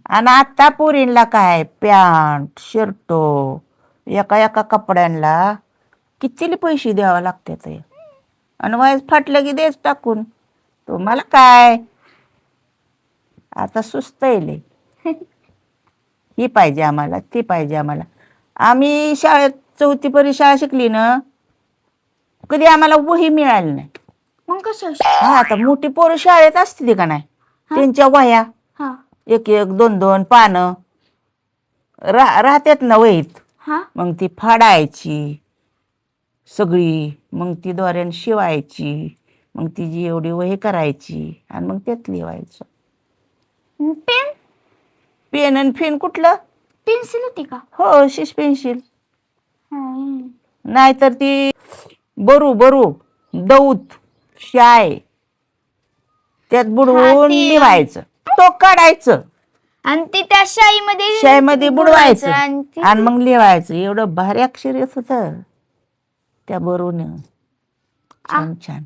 आणि आता पोरींला काय पॅन्ट शर्ट एका एका कपड्यांना कितीले पैसे द्यावे लागतात आणि वयस फाटलं की देच टाकून. तुम्हाला काय आता सुस्त येले ही पाहिजे आम्हाला ती पाहिजे आम्हाला. आम्ही शाळेत 4थी पर्यंत शाळा शिकली ना, कधी आम्हाला वही मिळाली नाही. मग कसं हा आता मोठी पोरं शाळेत असते का नाही, त्यांच्या वह्या हा एक एक दोन दोन पानं राहतात ना वहीत. हा मग ती फाडायची सगळी, मग ती दोऱ्याने शिवायची, मग तिची एवढी वही करायची आणि मग त्यात लिहायचं. पेन पेन आणि फेन कुठलं? पेन्सिल होती का? हो शिश पेन्सिल. हम्म. नाहीतर ती बरू बरू दौत शाय त्यात बुडवून ते, लिहायचं, टोक काढायचं आणि ती त्या शाईमध्ये शाईमध्ये बुडवायचं आणि आणि मग लिहायचं. एवढं भारी अक्षर येत होतं त्या बरून. छान छान.